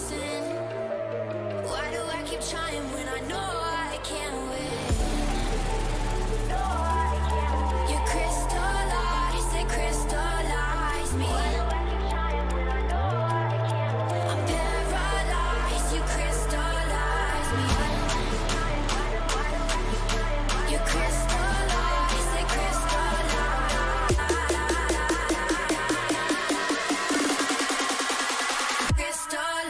sin? Why do I keep trying when I know I can't win? You crystallize, they crystallize me. Why do I keep trying when I know I can't win? I'm paralyzed, you crystallize me. You crystallize, they crystallize. Crystallize.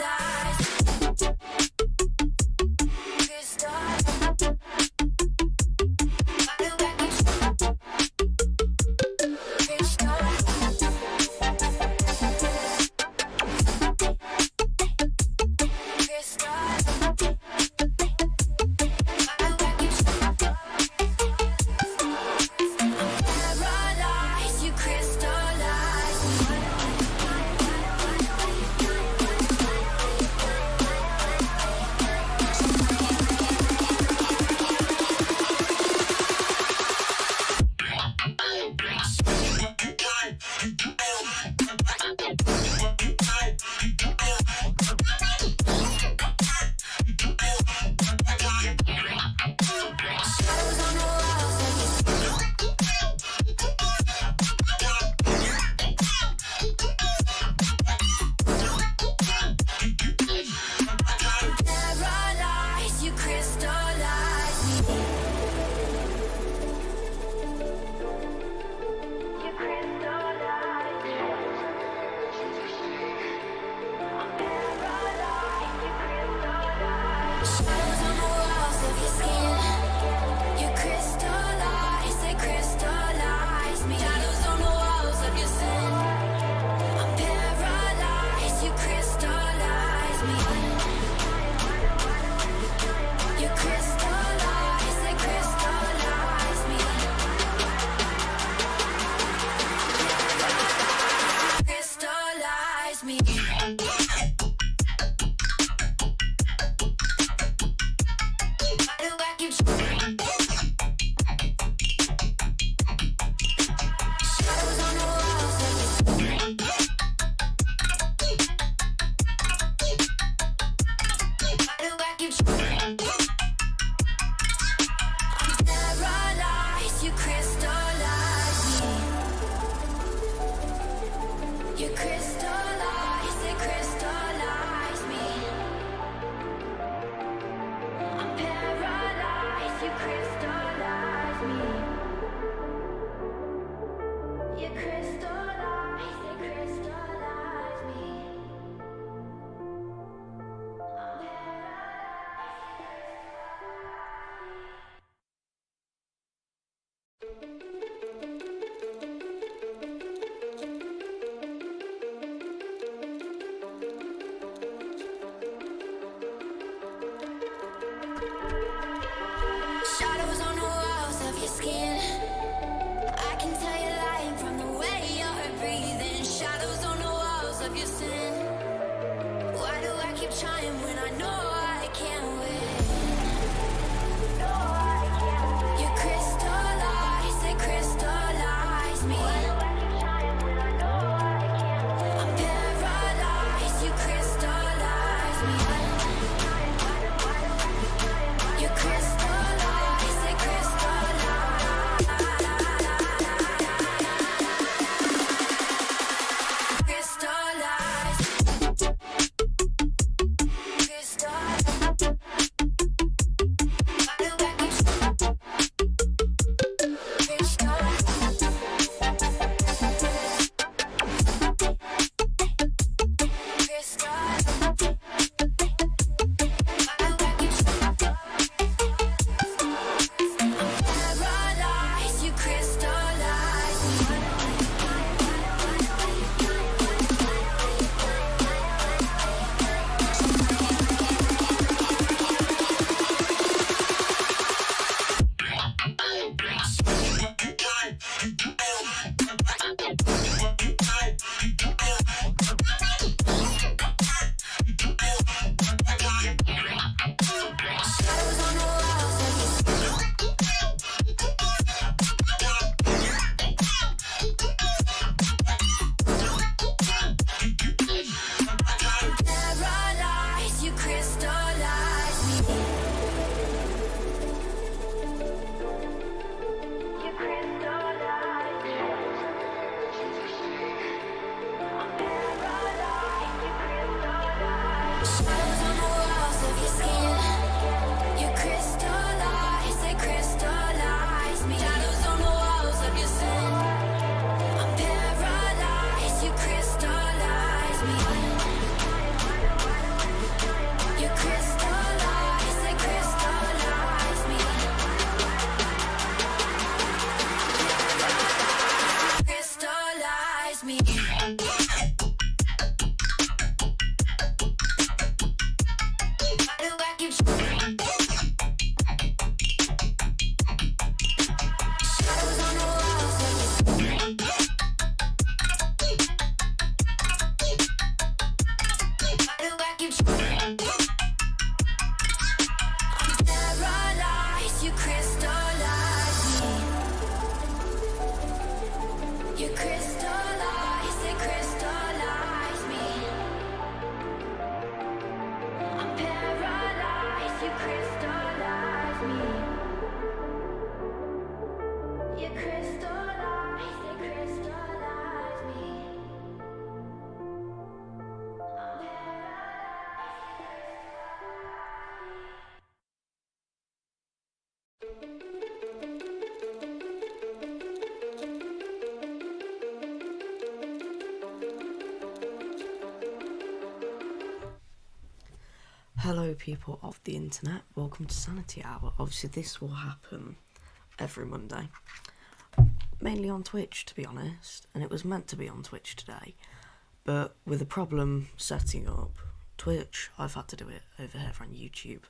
Shadows on the walls of your skin. I can tell you're lying from the way you're breathing. Shadows on the walls of your sin. Why do I keep trying when I know I can't win? You crystallize, they crystallize me. Why do I keep trying when I know I can't win? I'm paralyzed, you crystallize me. You crystallize, they crystallize. Crystallize. You crystallize, they crystallize me. I'm paralyzed, you crystallize me. You crystallize, they crystallize me. I'm Hello people of the internet, welcome to Sanity Hour. Obviously this will happen every Monday, mainly on Twitch to be honest, and it was meant to be on Twitch today, but with a problem setting up Twitch, I've had to do it over here on YouTube.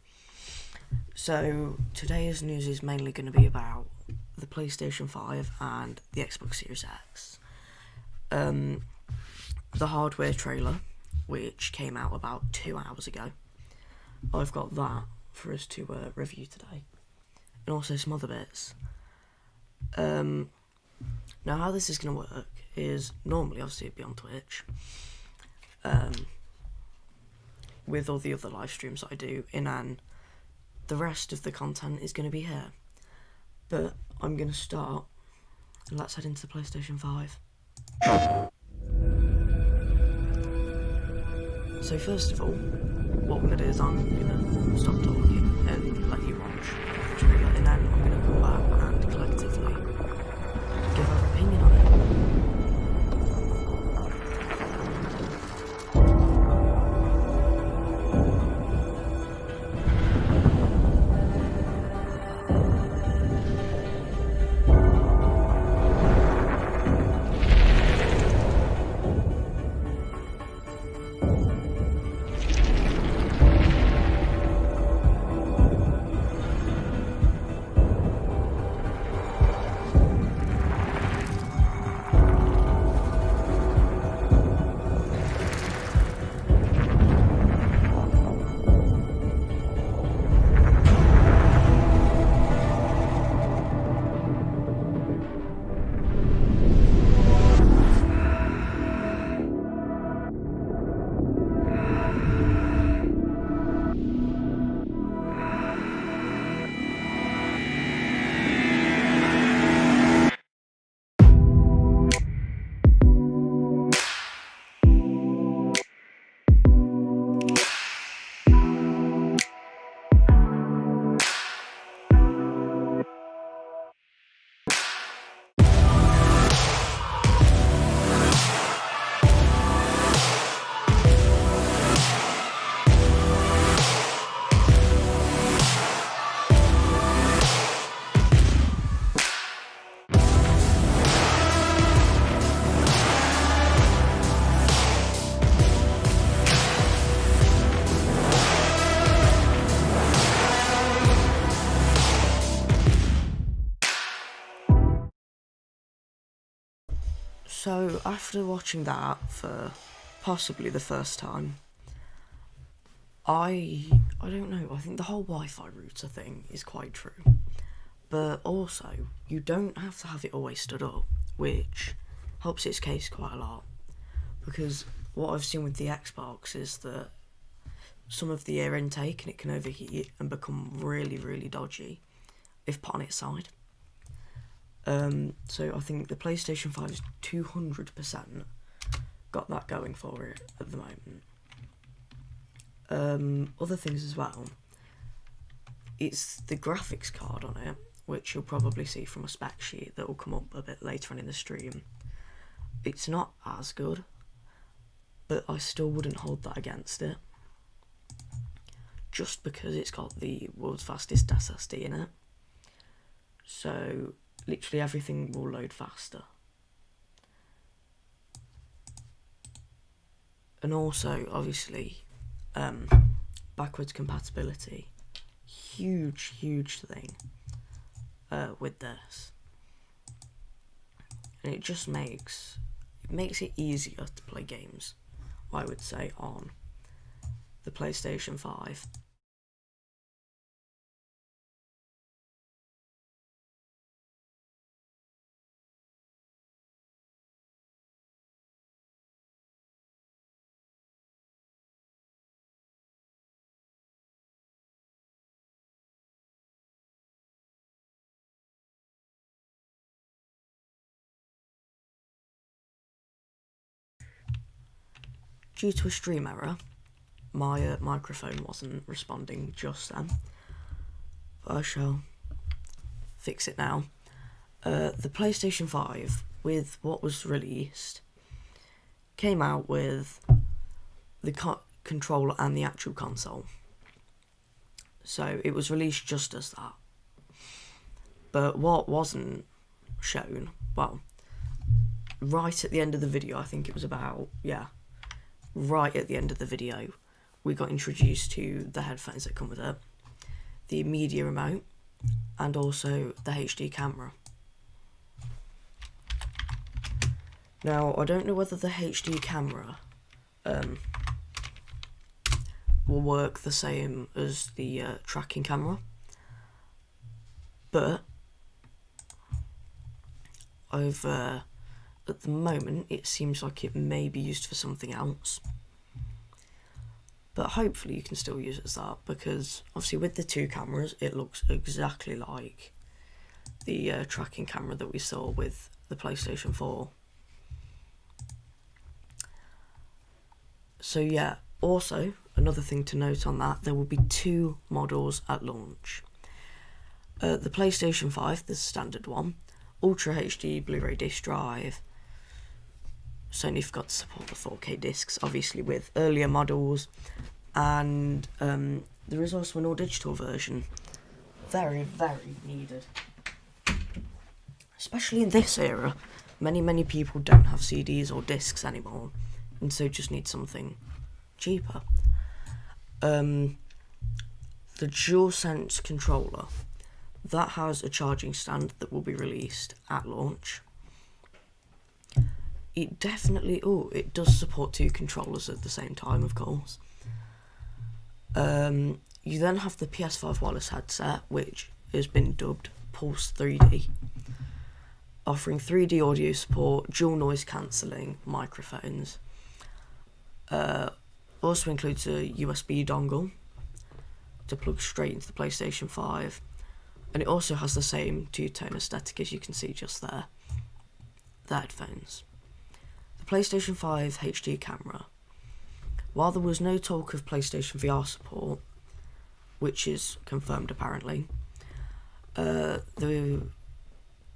So today's news is mainly going to be about the PlayStation 5 and the Xbox Series X. The hardware trailer, which came out about 2 hours ago, I've got that for us to review today, and also some other bits. Now how this is going to work is, normally obviously it'd be on Twitch, with all the other live streams that I do, and the rest of the content is going to be here. But I'm going to start, and let's head into the PlayStation 5. So first of all, what I'm going to do is I'm going to stop talking and let you watch the trailer, and then I'm going to come back and collectively give our opinion on it. So after watching that for possibly the first time, I don't know, I think the whole Wi-Fi router thing is quite true. But also, you don't have to have it always stood up, which helps its case quite a lot. Because what I've seen with the Xbox is that some of the air intake, and it can overheat and become really, really dodgy if put on its side. So I think the PlayStation 5 is 200% got that going for it at the moment. Other things as well, it's the graphics card on it, which you'll probably see from a spec sheet that will come up a bit later on in the stream. It's not as good, but I still wouldn't hold that against it, just because it's got the world's fastest SSD in it. So literally everything will load faster. And also, obviously, backwards compatibility, huge thing with this. And it just makes it easier to play games, I would say, on the PlayStation 5. due to a stream error, my microphone wasn't responding just then. But I shall fix it now. The PlayStation 5, with what was released, came out with the controller and the actual console. So it was released just as that. But what wasn't shown, well, right at the end of the video, I think it was about, right at the end of the video, we got introduced to the headphones that come with it, the media remote, and also the HD camera. Now, I don't know whether the HD camera will work the same as the tracking camera, but at the moment it seems like it may be used for something else. But hopefully you can still use it as that, because obviously with the two cameras it looks exactly like the tracking camera that we saw with the PlayStation 4. So yeah, also another thing to note on that, there will be two models at launch. The PlayStation 5, the standard one, Ultra HD Blu-ray disc drive. Sony forgot to support the 4K discs, obviously, with earlier models, and there is also an all-digital version. Very, very needed. Especially in this era, many people don't have CDs or discs anymore, and so just need something cheaper. The DualSense controller, that has a charging stand that will be released at launch. It definitely, it does support two controllers at the same time, of course. You then have the PS5 wireless headset, which has been dubbed Pulse 3D, offering 3D audio support, dual noise cancelling microphones. Also includes a USB dongle to plug straight into the PlayStation 5, and it also has the same two-tone aesthetic as you can see just there, the headphones. The PlayStation 5 HD camera, while there was no talk of PlayStation VR support, which is confirmed apparently, there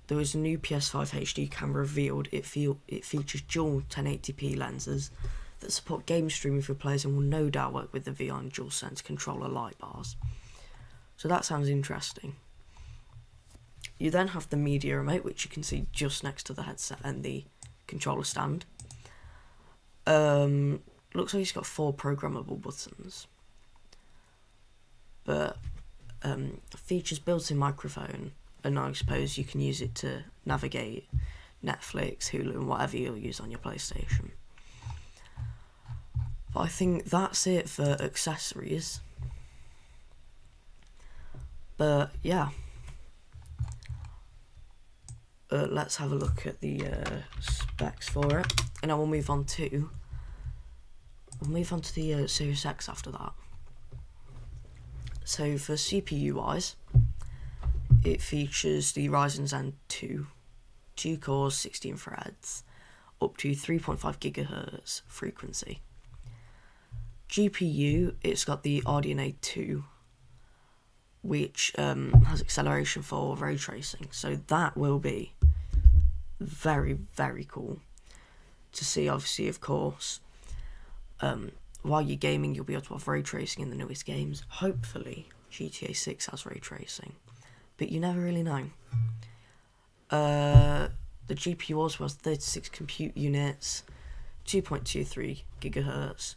was a new PS5 HD camera revealed. It features dual 1080p lenses that support game streaming for players and will no doubt work with the VR and DualSense controller light bars. So that sounds interesting. You then have the media remote, which you can see just next to the headset and the controller stand. Looks like it's got 4 programmable buttons, but features built-in microphone, and I suppose you can use it to navigate Netflix, Hulu, and whatever you'll use on your PlayStation. But I think that's it for accessories. But yeah, let's have a look at the specs for it, and then we'll move on to the Series X after that. So for CPU wise, it features the Ryzen Zen 2 cores, 16 threads, up to 3.5 GHz frequency. GPU, it's got the RDNA 2, which has acceleration for ray tracing, so that will be very, very cool to see. Obviously, of course, while you're gaming, you'll be able to have ray tracing in the newest games. Hopefully, GTA 6 has ray tracing, but you never really know. The GPU also has 36 compute units, 2.23 GHz.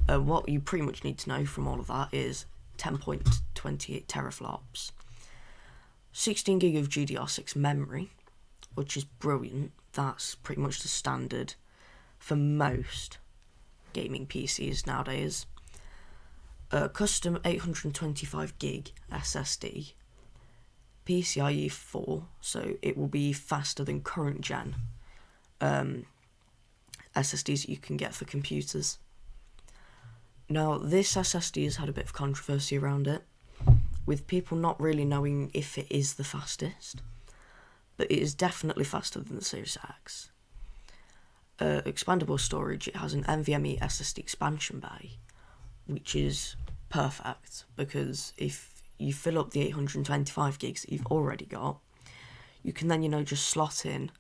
What you pretty much need to know from all of that is 10.28 teraflops, 16 gig of GDR6 memory, which is brilliant. That's pretty much the standard for most gaming PCs nowadays. Custom 825 gig SSD, PCIe 4, so it will be faster than current gen SSDs that you can get for computers. Now, this SSD has had a bit of controversy around it, with people not really knowing if it is the fastest, but it is definitely faster than the Series X. expandable storage, it has an NVMe SSD expansion bay, which is perfect because if you fill up the 825 gigs that you've already got, you can then, just slot in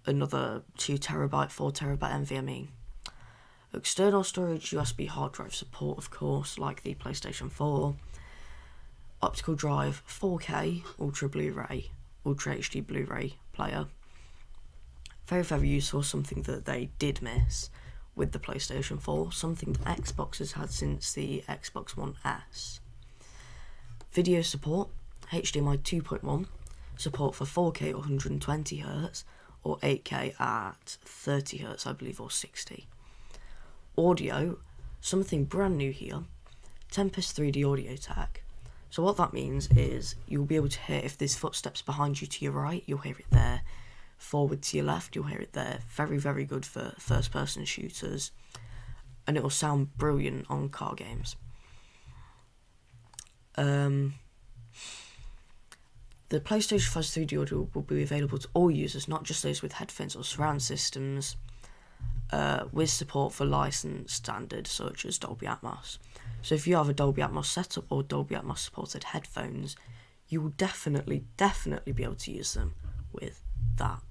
another 2TB, 4TB NVMe. External storage USB hard drive support, of course, like the PlayStation 4. Optical drive, 4K, Ultra Blu-ray, Ultra HD Blu-ray player. Very, very useful, something that they did miss with the PlayStation 4, something that Xbox has had since the Xbox One S. Video support, HDMI 2.1, support for 4K or 120Hz, or 8K at 30Hz, I believe, or 60. Audio, something brand new here, Tempest 3D audio tech. So what that means is you'll be able to hear if there's footsteps behind you to your right, you'll hear it there. Forward to your left, you'll hear it there. Very, very good for first-person shooters. And it will sound brilliant on car games. The PlayStation 5's 3D audio will be available to all users, not just those with headphones or surround systems, with support for licensed standards such as Dolby Atmos. So if you have a Dolby Atmos setup or Dolby Atmos supported headphones, you will definitely be able to use them with that.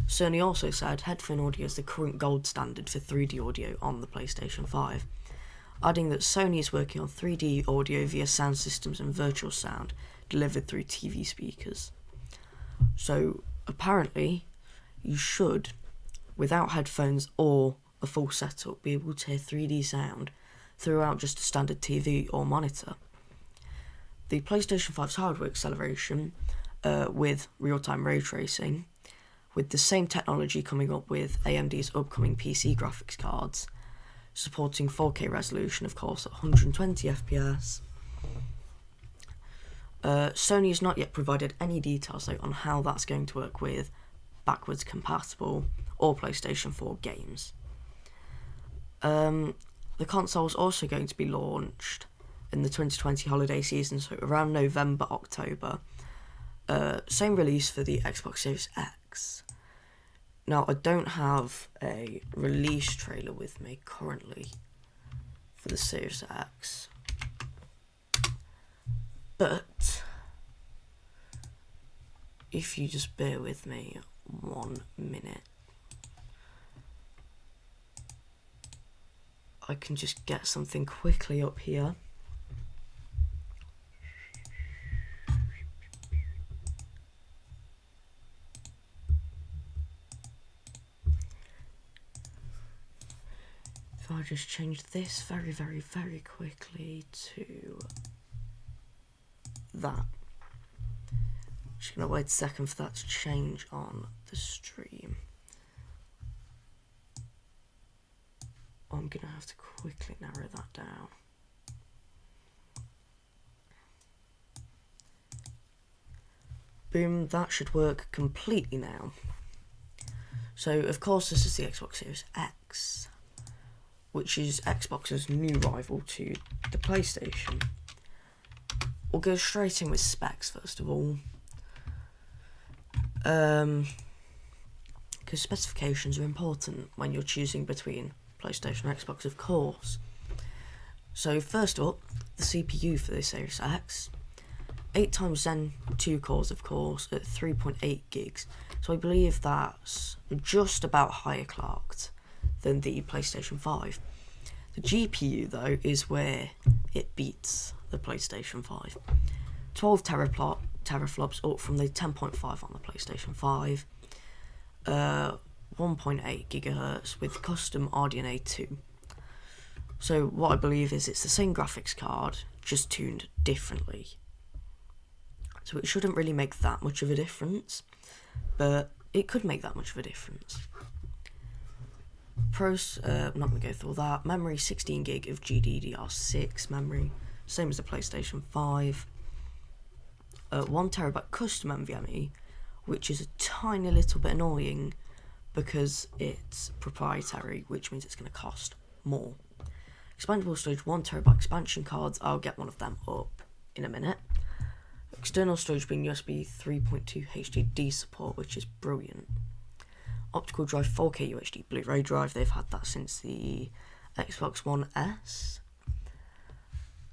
Sony also said headphone audio is the current gold standard for 3D audio on the PlayStation 5, adding that Sony is working on 3D audio via sound systems and virtual sound delivered through TV speakers. So apparently you should, without headphones or a full setup, be able to hear 3D sound throughout just a standard TV or monitor. The PlayStation 5's hardware acceleration with real-time ray tracing, with the same technology coming up with AMD's upcoming PC graphics cards, supporting 4K resolution, of course, at 120 FPS. Sony has not yet provided any details though on how that's going to work with backwards compatible or PlayStation 4 games. The console is also going to be launched in the 2020 holiday season, so around November, October. Same release for the Xbox Series X. Now, I don't have a release trailer with me currently for the Series X, but if you just bear with me 1 minute, I can just get something quickly up here. If I just change this very, very, very quickly to that. Just gonna wait a second for that to change on the stream. I'm gonna have to quickly narrow that down. Boom, that should work completely now. So, of course, this is the Xbox Series X, which is Xbox's new rival to the PlayStation. We'll go straight in with specs first of all. Because specifications are important when you're choosing between PlayStation and Xbox, of course. So first up, the CPU for this Series X. 8x Zen 2 cores, of course, at 3.8 gigs. So I believe that's just about higher clocked than the PlayStation 5. The GPU, though, is where it beats the PlayStation 5. 12 teraflops up from the 10.5 on the PlayStation 5. 1.8 gigahertz with custom RDNA 2. So what I believe is it's the same graphics card, just tuned differently. So it shouldn't really make that much of a difference, but it could make that much of a difference. I'm not going to go through all that. Memory, 16 gig of GDDR6 memory, same as the PlayStation 5. 1TB custom NVMe, which is a tiny little bit annoying because it's proprietary, which means it's going to cost more. Expandable storage, 1TB expansion cards, I'll get one of them up in a minute. External storage being USB 3.2 HDD support, which is brilliant. Optical drive 4K UHD Blu-ray drive, they've had that since the Xbox One S.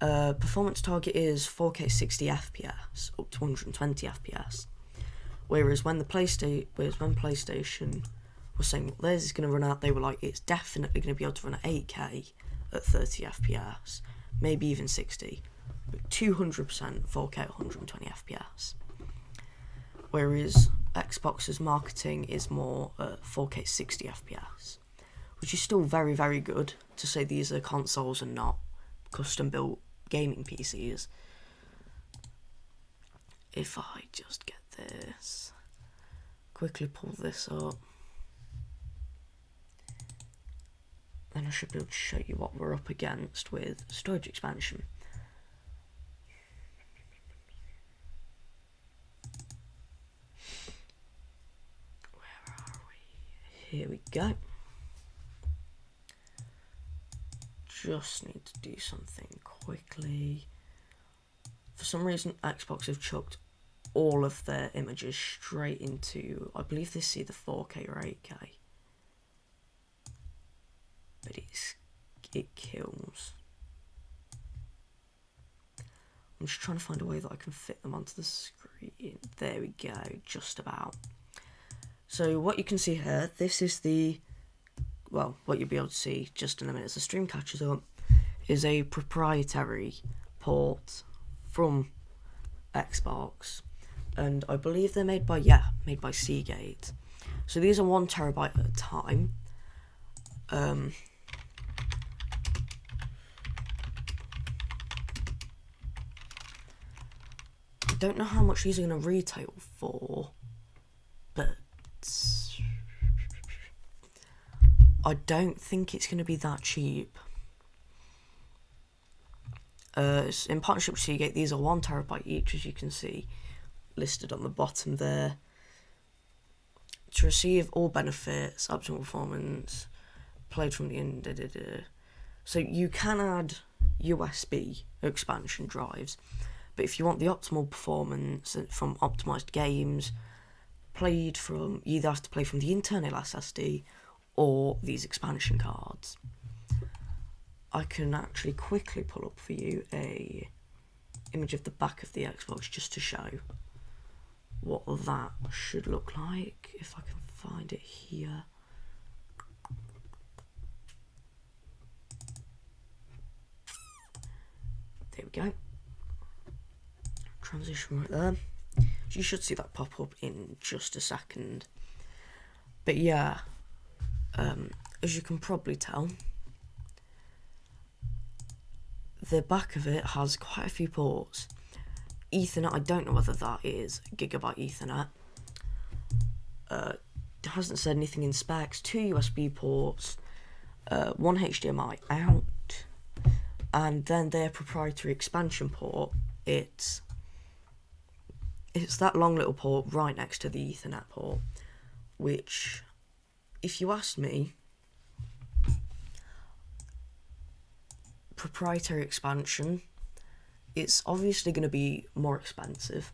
Performance target is 4K 60 FPS up to 120 FPS. Whereas when PlayStation was saying what theirs is going to run at, they were like, it's definitely going to be able to run at 8K at 30 FPS, maybe even 60, but 200% 4K at 120 FPS. Whereas Xbox's marketing is more 4K 60 FPS, which is still very, very good to say these are consoles and not custom-built gaming PCs. If I just get this, quickly pull this up, then I should be able to show you what we're up against with storage expansion. Where are we? Here we go. Just need to do something quickly. For some reason, Xbox have chucked all of their images straight into, I believe this is either 4K or 8K. But it kills. I'm just trying to find a way that I can fit them onto the screen. There we go, just about. So what you can see here, this is the, well, what you'll be able to see just in a minute as the stream catches up, is a proprietary port from Xbox, and I believe they're made by Seagate. So these are 1 terabyte at a time. I don't know how much these are going to retail for, but I don't think it's going to be that cheap. In partnership with Seagate, these are 1 terabyte each, as you can see listed on the bottom there. To receive all benefits, optimal performance, played from the end. So you can add USB expansion drives, but if you want the optimal performance from optimized games, you either have to play from the internal SSD or these expansion cards. I can actually quickly pull up for you a image of the back of the Xbox just to show what that should look like, if I can find it here. There we go. Transition right there. So you should see that pop up in just a second. But yeah, as you can probably tell, the back of it has quite a few ports. Ethernet, I don't know whether that is Gigabyte Ethernet. It hasn't said anything in specs. 2 USB ports, 1 HDMI out, and then their proprietary expansion port. It's that long little port right next to the Ethernet port, which, if you ask me, proprietary expansion, it's obviously going to be more expensive.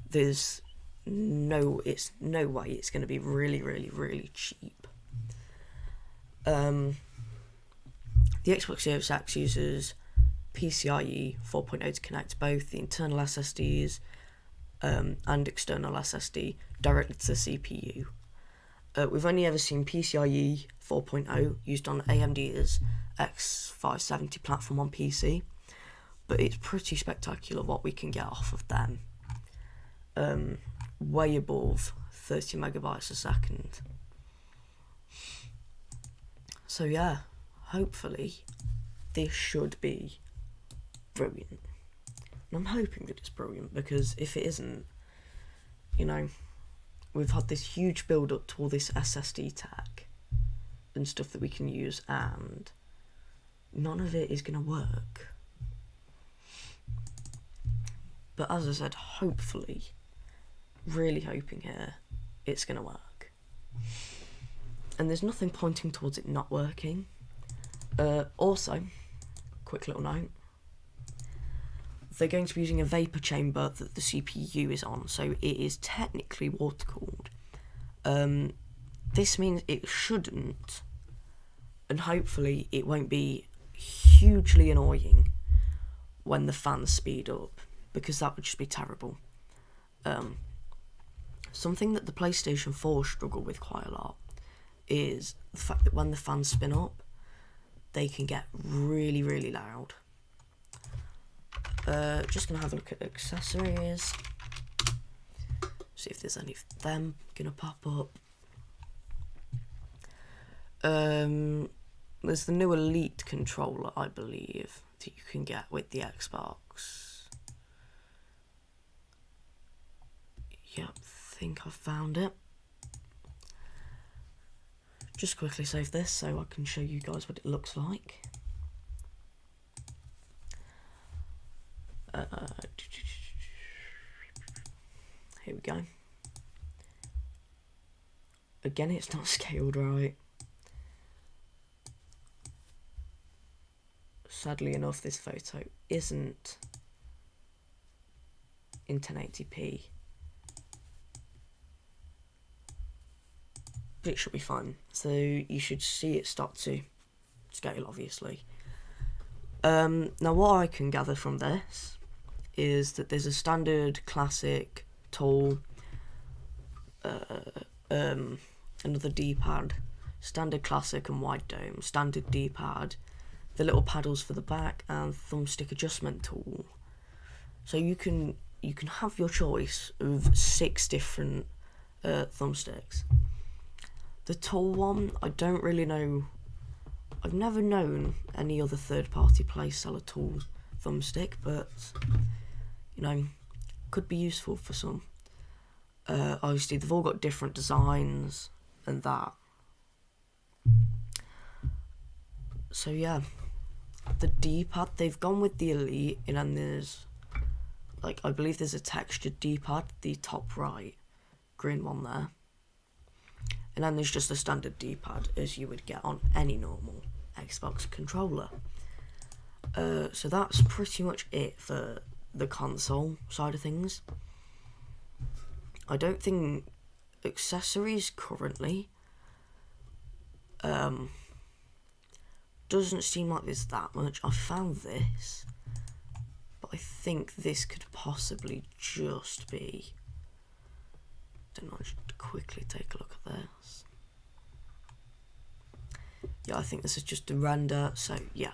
There's no way it's going to be really cheap. The Xbox Series X uses PCIe 4.0 to connect both the internal SSDs and external SSD directly to the CPU. We've only ever seen PCIe 4.0 used on AMD's X570 platform on PC, but it's pretty spectacular what we can get off of them. Way above 30 megabytes a second. So yeah, hopefully this should be brilliant. And I'm hoping that it's brilliant, because if it isn't, you know, we've had this huge build up to all this SSD tech and stuff that we can use, and none of it is going to work. But as I said, hopefully, really hoping here, it's going to work. And there's nothing pointing towards it not working. Also, quick little note, they're going to be using a vapor chamber that the CPU is on, so it is technically water cooled. This means it shouldn't, and hopefully it won't be hugely annoying when the fans speed up, because that would just be terrible. Something that the PlayStation 4 struggle with quite a lot is the fact that when the fans spin up, they can get really, really loud. Just going to have a look at accessories, see if there's any of them going to pop up. There's the new Elite controller, I believe, that you can get with the Xbox. Yep, I think I found it. Just quickly save this so I can show you guys what it looks like. Here we go. Again, it's not scaled right. Sadly enough, this photo isn't in 1080p. But it should be fine. So you should see it start to scale, obviously. Now what I can gather from this is that there's a standard, classic, tall, another D-pad, standard, classic and wide dome, standard D-pad, the little paddles for the back, and thumbstick adjustment tool. So you can have your choice of 6 different thumbsticks. The tall one, I don't really know. I've never known any other third-party place sell a tall thumbstick, but you know, could be useful for some. Obviously, they've all got different designs and that. So yeah, the D-pad, they've gone with the Elite, and then there's, like, I believe there's a textured D-pad, the top right, green one there. And then there's just a standard D-pad as you would get on any normal Xbox controller. So that's pretty much it for the console side of things. I don't think accessories currently doesn't seem like there's that much. I found this, but I think this could possibly just be, don't know, just quickly take a look at this. Yeah, I think this is just a render. So yeah,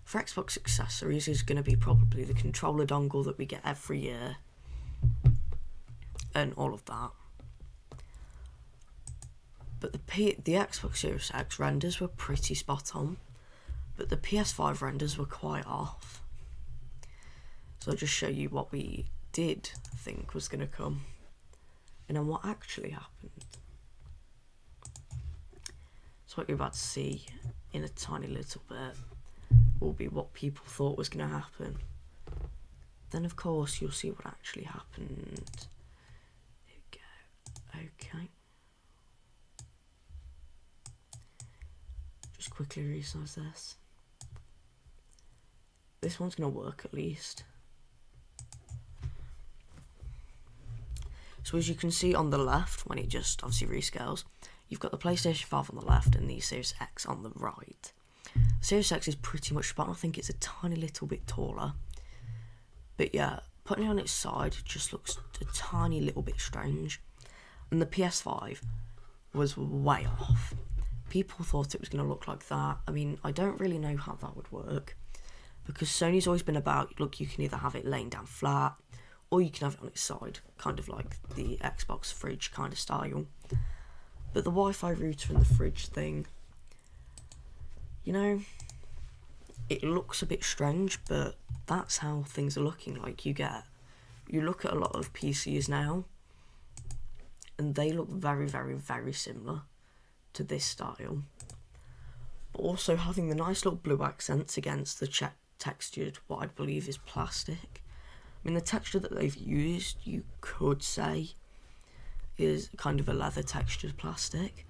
for Xbox accessories is going to be probably the controller dongle that we get every year and all of that. But the Xbox Series X renders were pretty spot on, but the PS5 renders were quite off. So I'll just show you what we did think was going to come and then what actually happened. So what you're about to see in a tiny little bit will be what people thought was going to happen. Then of course you'll see what actually happened. Here we go. Okay. Just quickly resize this. This one's going to work at least. So as you can see on the left, when it just obviously rescales, you've got the PlayStation 5 on the left and the Series X on the right. The Series X is pretty much spot on. I think it's a tiny little bit taller. But yeah, putting it on its side just looks a tiny little bit strange. And the PS5 was way off. People thought it was going to look like that. I mean, I don't really know how that would work, because Sony's always been about, look, you can either have it laying down flat, or you can have it on its side, kind of like the Xbox fridge kind of style. But the Wi-Fi router and the fridge thing, you know, it looks a bit strange, but that's how things are looking like. You look at a lot of PCs now, and they look very, very, very similar to this style. But also having the nice little blue accents against the textured, what I believe is plastic. I mean, the texture that they've used, you could say, is kind of a leather textured plastic.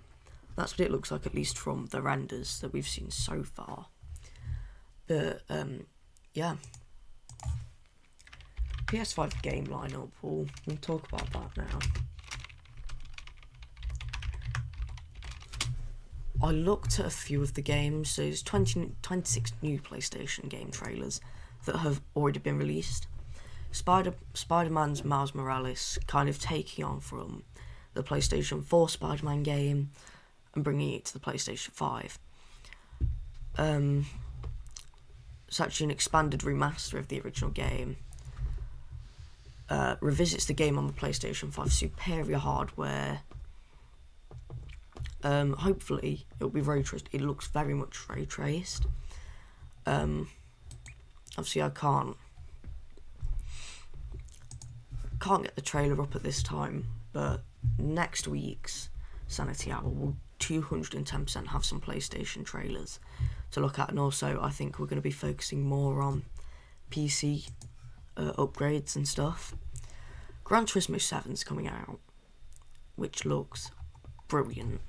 That's what it looks like, at least from the renders that we've seen so far. But yeah, PS5 game lineup, we'll talk about that now. I looked at a few of the games, so there's 26 new PlayStation game trailers that have already been released. Spider-Man's Miles Morales kind of taking on from the PlayStation 4 Spider-Man game and bringing it to the PlayStation 5. It's actually an expanded remaster of the original game. Revisits the game on the PlayStation 5 superior hardware. Hopefully it'll be ray traced. It looks very much ray traced. Obviously I can't get the trailer up at this time, but next week's Sanity Hour will 210% have some PlayStation trailers to look at, and also I think we're going to be focusing more on PC upgrades and stuff. Gran Turismo 7's coming out, which looks brilliant.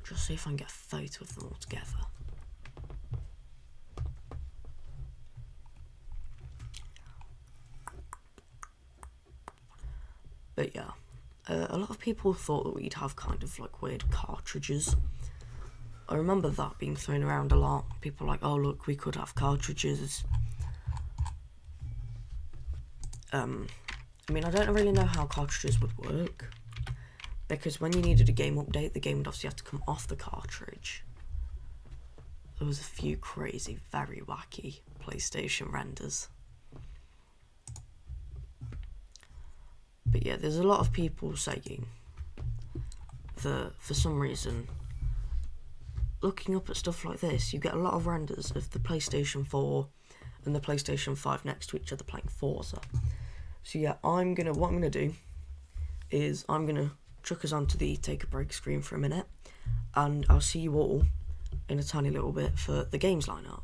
Just see if I can get a photo of them all together. But yeah, a lot of people thought that we'd have kind of like weird cartridges. I remember that being thrown around a lot. People were like, oh look, we could have cartridges. I mean, I don't really know how cartridges would work, because when you needed a game update, the game would obviously have to come off the cartridge. There was a few crazy, very wacky PlayStation renders. But yeah, there's a lot of people saying that for some reason, looking up at stuff like this, you get a lot of renders of the PlayStation 4 and the PlayStation 5 next to each other playing Forza. So yeah, what I'm gonna do is I'm gonna chuck us onto the take a break screen for a minute, and I'll see you all in a tiny little bit for the games lineup.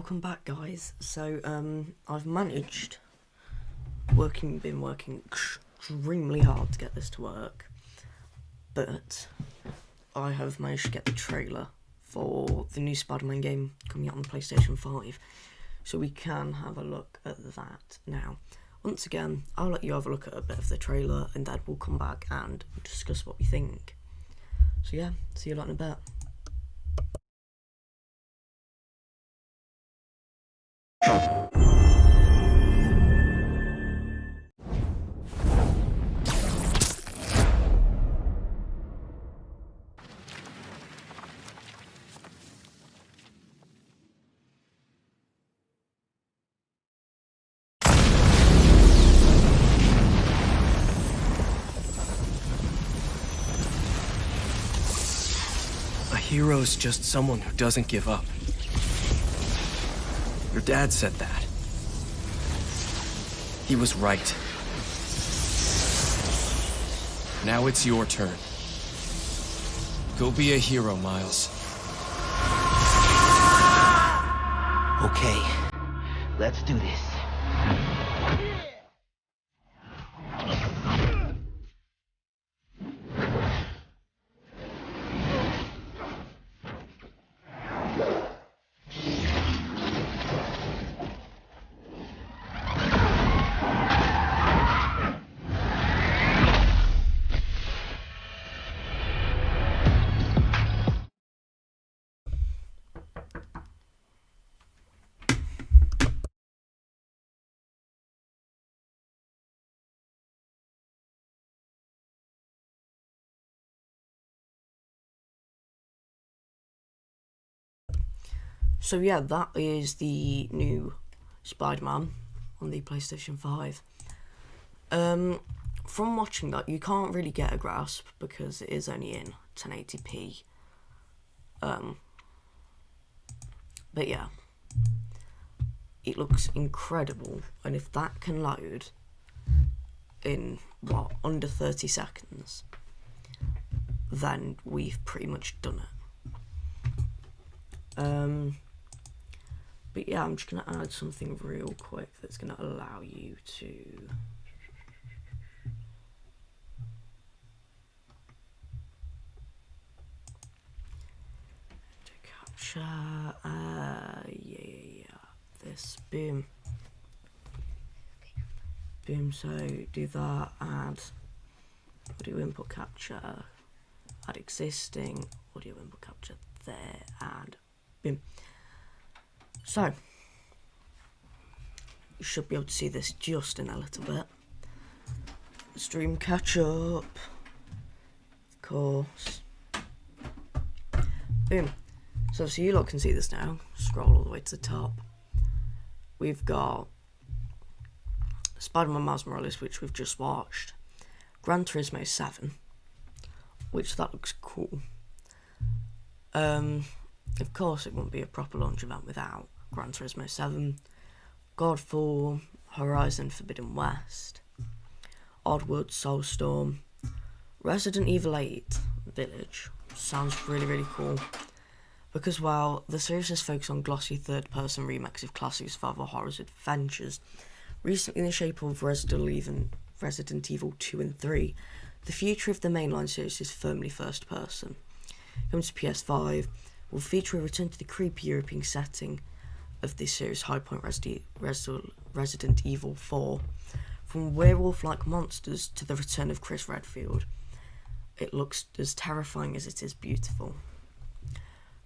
welcome back, guys. So, I've managed, been working extremely hard to get this to work, but I have managed to get the trailer for the new Spider-Man game coming out on the PlayStation 5, so we can have a look at that now. Once again, I'll let you have a look at a bit of the trailer, and then we'll come back and discuss what we think. So yeah, see you lot in a bit. A hero's just someone who doesn't give up. Your dad said that. He was right. Now it's your turn. Go be a hero, Miles. Okay, let's do this. So yeah, that is the new Spider-Man on the PlayStation 5. From watching that, you can't really get a grasp because it is only in 1080p. But yeah, it looks incredible, and if that can load in, under 30 seconds, then we've pretty much done it. But yeah, I'm just going to add something real quick that's going to allow you to capture, this, boom, so do that, add audio input capture, add existing audio input capture there, and boom. So, you should be able to see this just in a little bit. Stream catch up, of course. Boom. So you lot can see this now. Scroll all the way to the top. We've got Spider-Man Miles Morales, which we've just watched. Gran Turismo 7, which that looks cool. Of course, it wouldn't be a proper launch event without Gran Turismo 7, Godfall, Horizon Forbidden West, Oddworld Soulstorm, Resident Evil 8 Village. Sounds really, really cool. Because while the series is focused on glossy third-person remakes of classic survival horror adventures, recently in the shape of Resident Evil 2 and 3, the future of the mainline series is firmly first-person. Coming to PS5, will feature a return to the creepy European setting of this series' high point Resident Evil 4. From werewolf-like monsters to the return of Chris Redfield, it looks as terrifying as it is beautiful.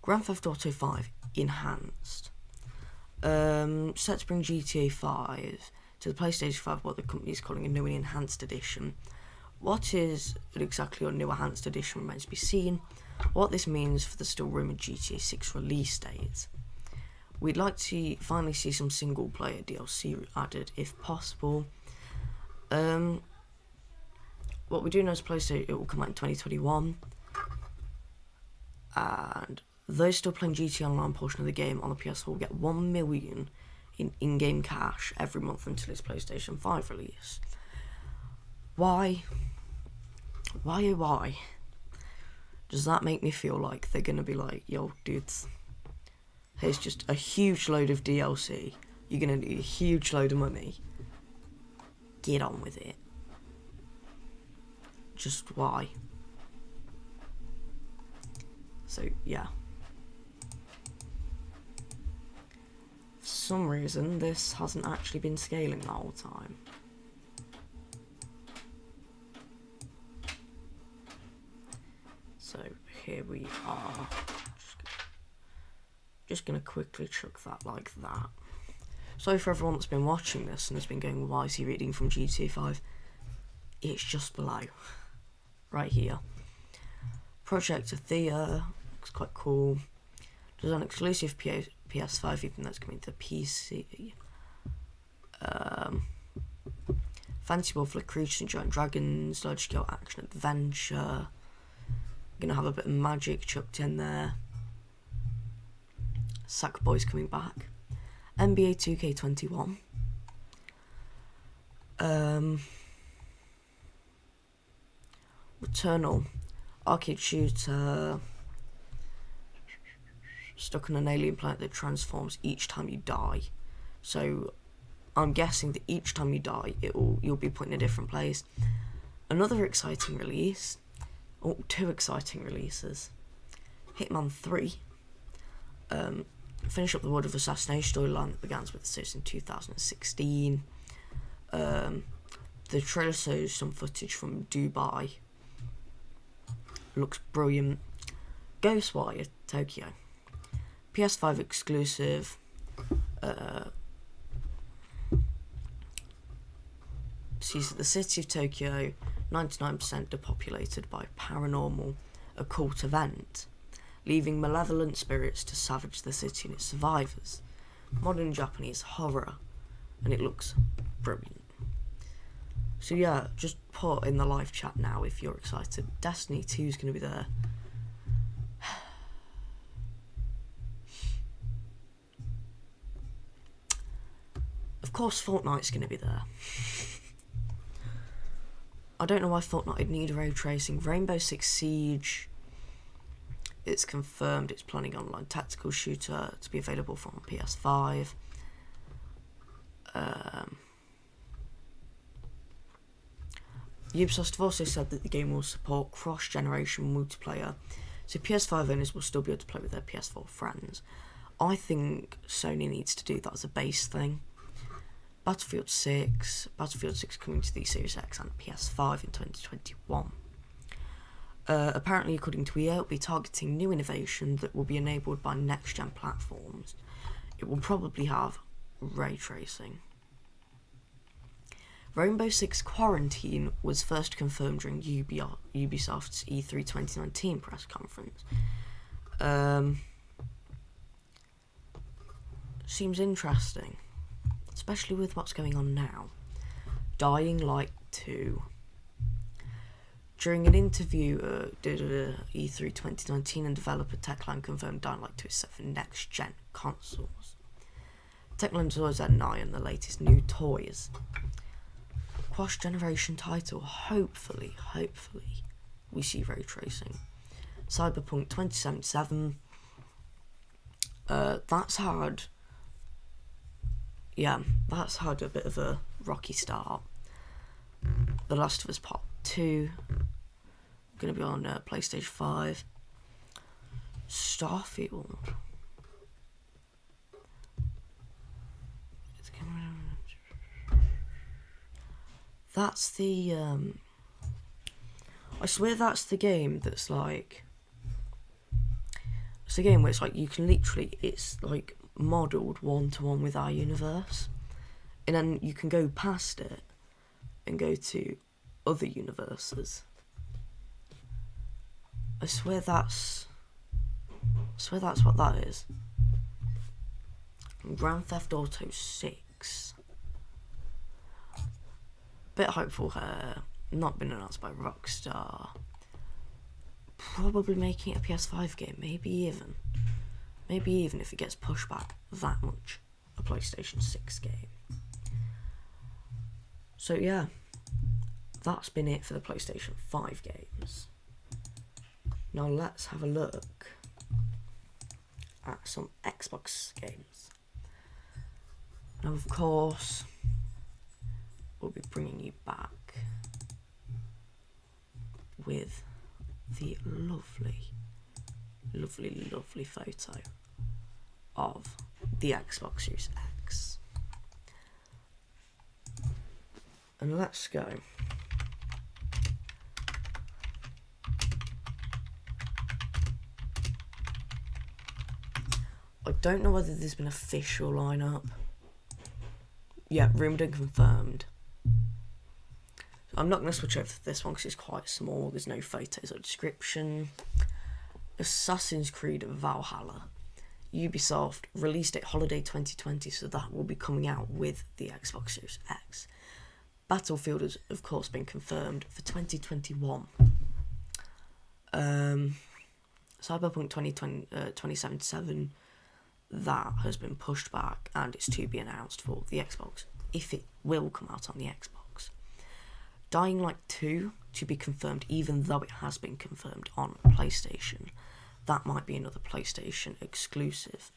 Grand Theft Auto 5 Enhanced. Set to bring GTA 5 to the PlayStation 5, what the company is calling a new and enhanced edition. What is exactly a new enhanced edition remains to be seen. What this means for the still rumoured GTA 6 release date. We'd like to finally see some single player DLC added if possible. What we do know is PlayStation, it will come out in 2021. And those still playing GTA Online portion of the game on the PS4 will get 1 million in-game cash every month until its PlayStation 5 release. Why does that make me feel like they're gonna be like, yo dudes, Here's just a huge load of DLC. You're going to need a huge load of money. Get on with it. Just why? So, yeah. For some reason, this hasn't actually been scaling the whole time. So, here we are. Just gonna quickly chuck that like that. So for everyone that's been watching this and has been going, why is he reading from GTA 5? It's just below. Right here. Project Athea. Looks quite cool. There's an exclusive PS5, even though it's coming to PC. Fancy World for Creatures and Giant Dragons. Large scale action adventure. Gonna have a bit of magic chucked in there. Sackboy's coming back. NBA 2K21. Returnal. Arcade shooter. Stuck on an alien planet that transforms each time you die. So I'm guessing that each time you die, you'll be put in a different place. Another exciting release. Oh, two exciting releases. Hitman 3. Finish up the World of Assassination storyline that began with this in 2016. The trailer shows some footage from Dubai. Looks brilliant. Ghostwire Tokyo. PS5 exclusive. Sees the city of Tokyo 99% depopulated by paranormal occult event, leaving malevolent spirits to savage the city and its survivors. Modern Japanese horror, and it looks brilliant. So yeah, just put in the live chat now if you're excited. Destiny 2 is going to be there. Of course Fortnite's going to be there. I don't know why Fortnite would need ray tracing. Rainbow Six Siege, it's confirmed it's planning online tactical shooter to be available from PS5. Ubisoft have also said that the game will support cross-generation multiplayer, so PS5 owners will still be able to play with their PS4 friends. I think Sony needs to do that as a base thing. Battlefield 6 coming to the Series X and PS5 in 2021. Apparently, according to EA, it will be targeting new innovation that will be enabled by next-gen platforms. It will probably have ray tracing. Rainbow Six Quarantine was first confirmed during Ubisoft's E3 2019 press conference. Seems interesting, especially with what's going on now. Dying Light 2. During an interview did E3 2019, and developer Techland confirmed Dying Light 2 is set for next-gen consoles. Techland toys at Nye and the latest new toys. Cross-generation title, hopefully, we see ray tracing. Cyberpunk 2077. That's had a bit of a rocky start. The Last of Us Part 2, going to be on PlayStation 5. Starfield. That's the, I swear that's the game that's like, it's a game where it's like you can literally, it's like modelled one-to-one with our universe, and then you can go past it and go to other universes. I swear that's what that is. Grand Theft Auto 6. Bit hopeful here. Not been announced by Rockstar. Probably making it a PS5 game. Maybe even if it gets pushed back that much, a PlayStation 6 game. So yeah, that's been it for the PlayStation 5 games. Now let's have a look at some Xbox games. Now, of course, we'll be bringing you back with the lovely photo of the Xbox Series X. And let's go. I don't know whether there's been official lineup. Yeah, rumoured and confirmed. So I'm not going to switch over to this one because it's quite small. There's no photos or description. Assassin's Creed Valhalla. Ubisoft release date holiday 2020, so that will be coming out with the Xbox Series X. Battlefield has, of course, been confirmed for 2021. Cyberpunk 2077, that has been pushed back and it's to be announced for the Xbox, if it will come out on the Xbox. Dying Light 2 to be confirmed, even though it has been confirmed on PlayStation. That might be another PlayStation exclusive.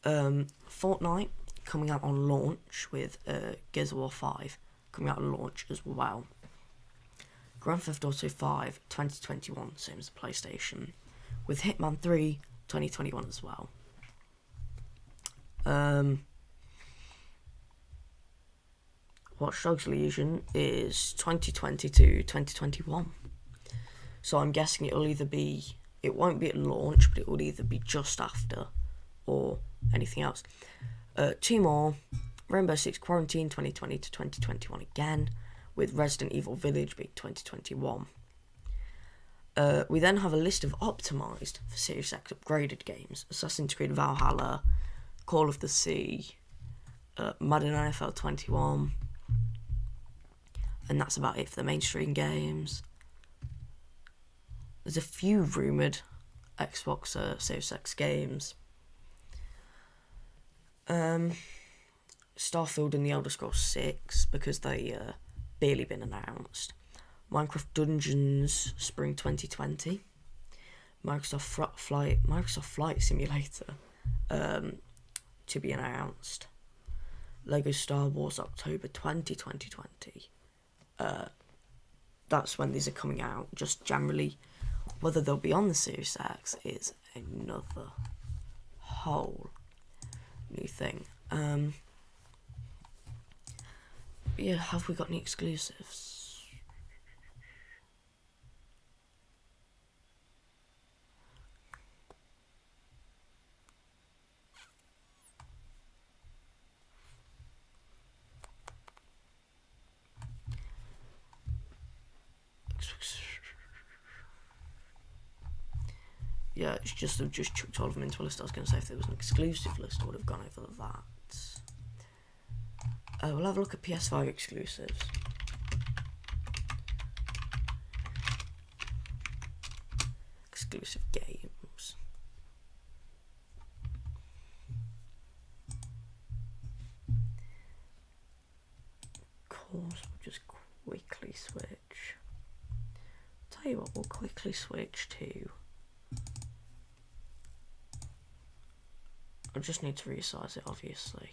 Fortnite coming out on launch with Gears of War 5 coming out on launch as well. Grand Theft Auto 5 2021, same as the PlayStation, with Hitman 3 2021 as well. Watch Dogs Legion is 2020 to 2021. So I'm guessing it'll either be, it won't be at launch, but it will either be just after or anything else. Two more. Rainbow Six Quarantine 2020 to 2021 again, with Resident Evil Village being 2021. We then have a list of optimised for Series X upgraded games: Assassin's Creed Valhalla, Call of the Sea, Madden NFL 21, and that's about it for the mainstream games. There's a few rumoured Xbox Series X games. Starfield and the Elder Scrolls 6, because they barely been announced. Minecraft Dungeons Spring 2020. Microsoft Flight Simulator to be announced. Lego Star Wars October 2020. That's when these are coming out. Just generally, whether they'll be on the Series X is another whole new thing. Yeah, have we got any exclusives? Yeah, it's just, I've just chucked all of them into a list. I was going to say if there was an exclusive list, I would have gone over that. We'll have a look at PS5 exclusives. Exclusive games. Of course, we'll just quickly switch. Tell you what, we'll quickly switch to... I just need to resize it, obviously.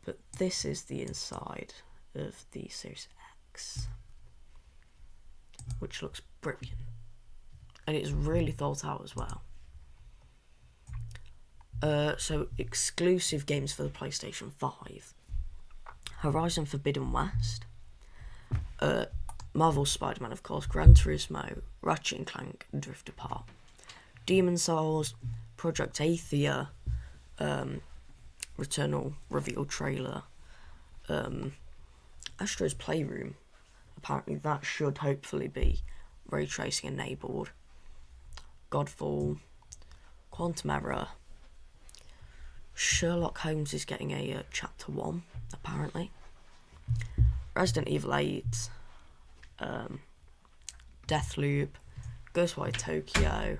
But this is the inside of the Series X, which looks brilliant, and it's really thought out as well. So exclusive games for the PlayStation 5: Horizon Forbidden West, Marvel's Spider-Man, of course, Gran Turismo, Ratchet & Clank, and Drift Apart, Demon Souls, Project Athia, Returnal reveal trailer, Astro's Playroom, apparently that should hopefully be ray tracing enabled, Godfall, Quantum Error, Sherlock Holmes is getting a chapter 1 apparently, Resident Evil 8, Deathloop, Ghostwire Tokyo,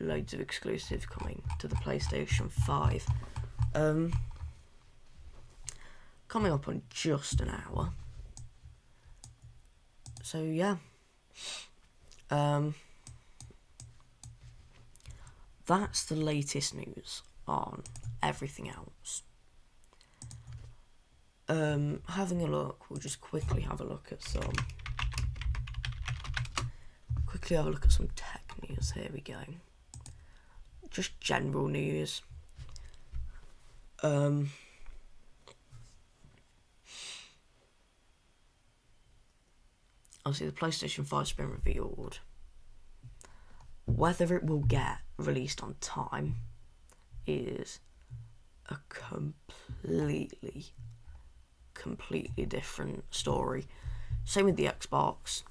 loads of exclusives coming to the PlayStation 5. Coming up on just an hour. So yeah. that's the latest news on everything else. Having a look, we'll just quickly have a look at some tech news. Here we go. Just general news. Obviously, the PlayStation 5's been revealed. Whether it will get released on time is a completely different story. Same with the Xbox.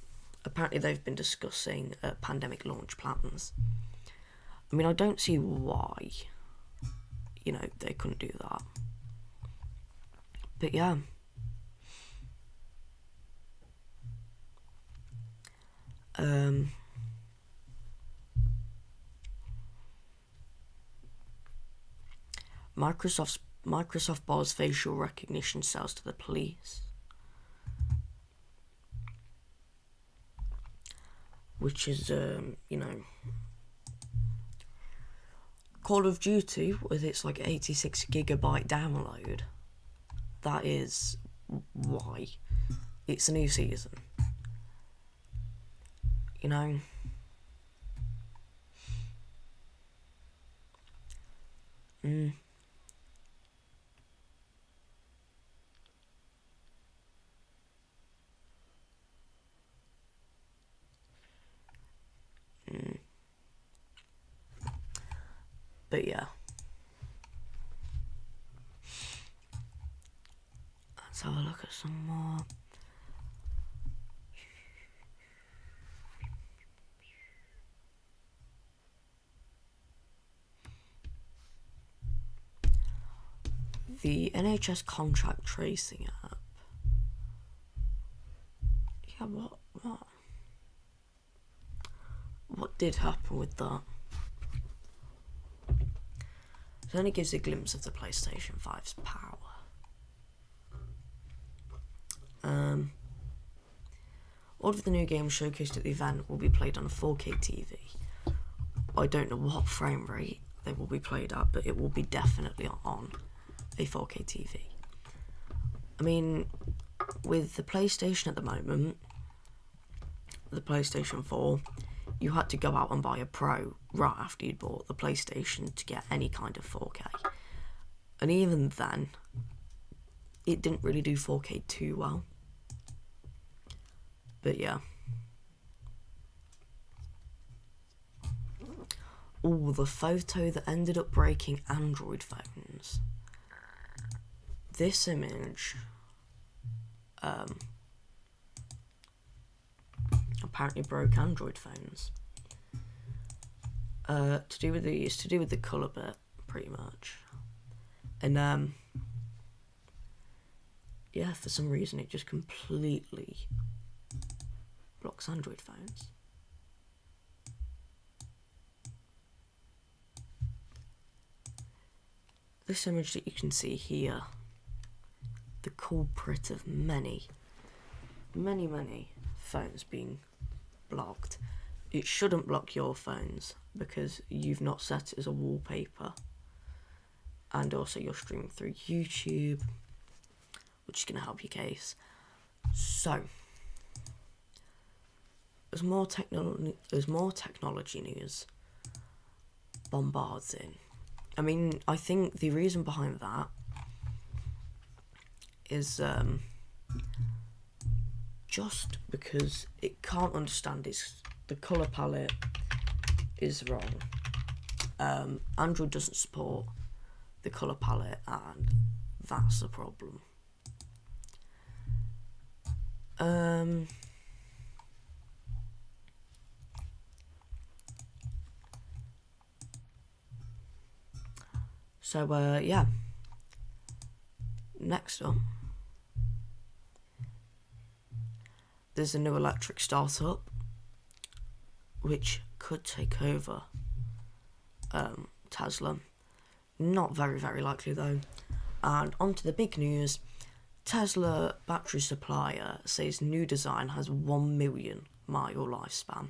Apparently, they've been discussing pandemic launch plans. I mean, I don't see why, they couldn't do that. But yeah. Microsoft bars facial recognition cells to the police, which is Call of Duty with its 86 gigabyte download. That is why it's a new season. But yeah. Let's have a look at some more. The NHS contract tracing app. Yeah, what did happen with that? It only gives a glimpse of the PlayStation 5's power. All of the new games showcased at the event will be played on a 4K TV. I don't know what frame rate they will be played at, but it will be definitely on a 4K TV. I mean, with the PlayStation at the moment, the PlayStation 4, you had to go out and buy a Pro right after you'd bought the PlayStation to get any kind of 4K. And even then, it didn't really do 4K too well. But yeah. Oh, the photo that ended up breaking Android phones. This image apparently broke Android phones. To do with the colour bit, pretty much. And yeah, for some reason it just completely blocks Android phones. This image that you can see here, the culprit of many phones being blocked. It shouldn't block your phones because you've not set it as a wallpaper, and also you're streaming through YouTube, which is going to help your case. So there's more technology news bombards in. I mean, I think the reason behind that is just because it can't understand the colour palette is wrong. Android doesn't support the colour palette, and that's a problem. So yeah. Next up, there's a new electric startup which could take over Tesla. Not very, very likely though. And on to the big news. Tesla battery supplier says new design has 1 million mile lifespan.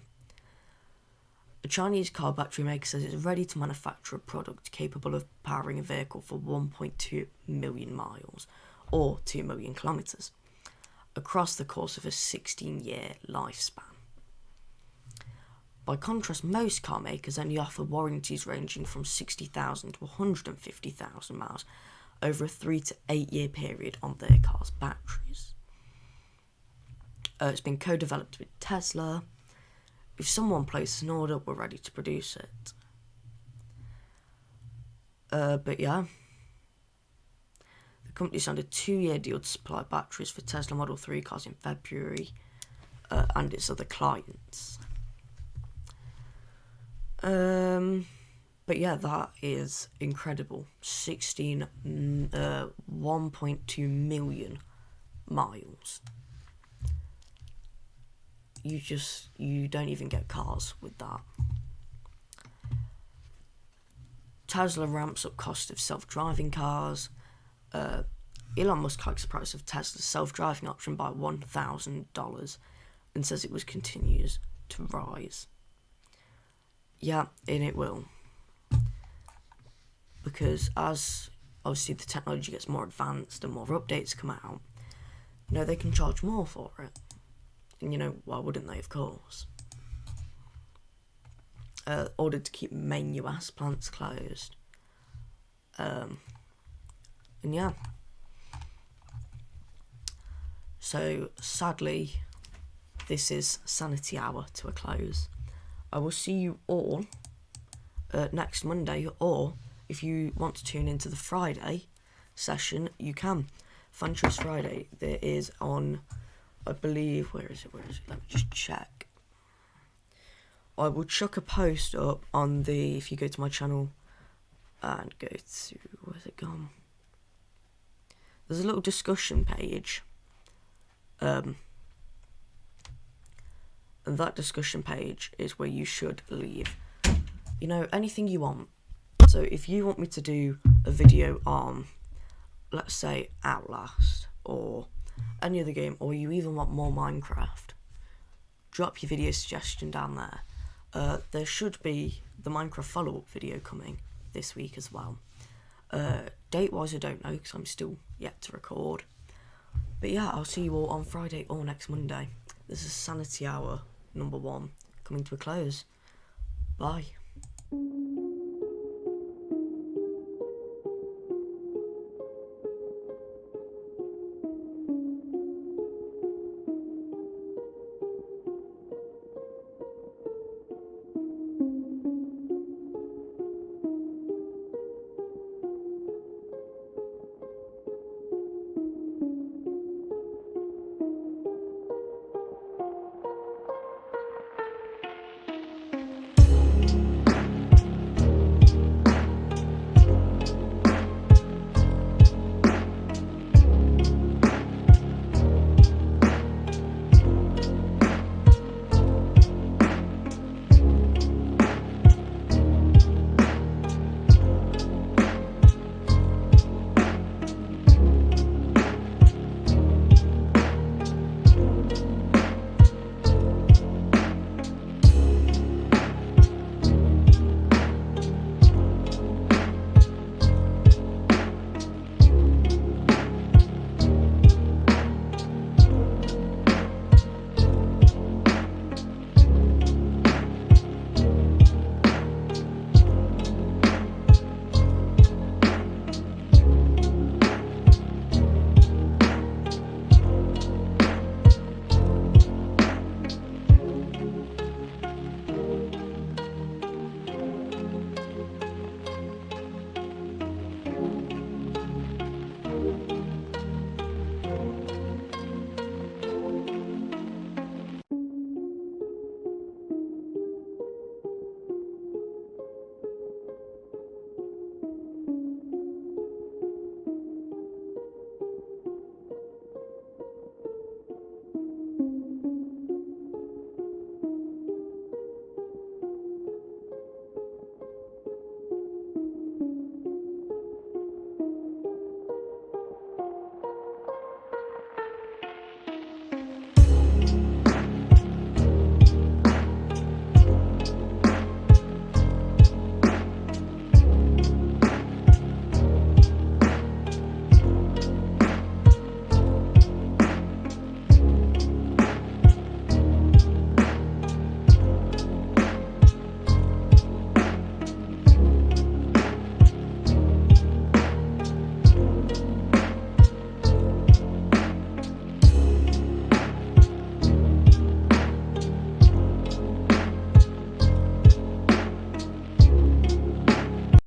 A Chinese car battery maker says it's ready to manufacture a product capable of powering a vehicle for 1.2 million miles, or 2 million kilometres, across the course of a 16-year lifespan. By contrast, most car makers only offer warranties ranging from 60,000 to 150,000 miles over a 3 to 8 year period on their cars' batteries. It's been co-developed with Tesla. If someone places an order, we're ready to produce it. But yeah, the company signed a 2-year deal to supply batteries for Tesla Model 3 cars in February, and its other clients. But yeah, that is incredible. 1.2 million miles. You don't even get cars with that. Tesla ramps up cost of self-driving cars. Elon Musk hikes the price of Tesla's self-driving option by $1,000 and says it was continues to rise. Yeah, and it will. Because as obviously the technology gets more advanced and more updates come out, they can charge more for it. And why wouldn't they, of course? Ordered to keep main US plants closed. And yeah. So sadly, this is Sanity Hour to a close. I will see you all next Monday, or if you want to tune into the Friday session, you can. Fun Choice Friday, there is on, I believe, where is it? Let me just check. I will chuck a post up on if you go to my channel and go to, where's it gone? There's a little discussion page. And that discussion page is where you should leave, anything you want. So if you want me to do a video on, let's say, Outlast, or any other game, or you even want more Minecraft, drop your video suggestion down there. There should be the Minecraft follow-up video coming this week as well. Date-wise, I don't know, because I'm still yet to record. But yeah, I'll see you all on Friday or next Monday. This is Sanity Hour number 1 coming to a close. Bye.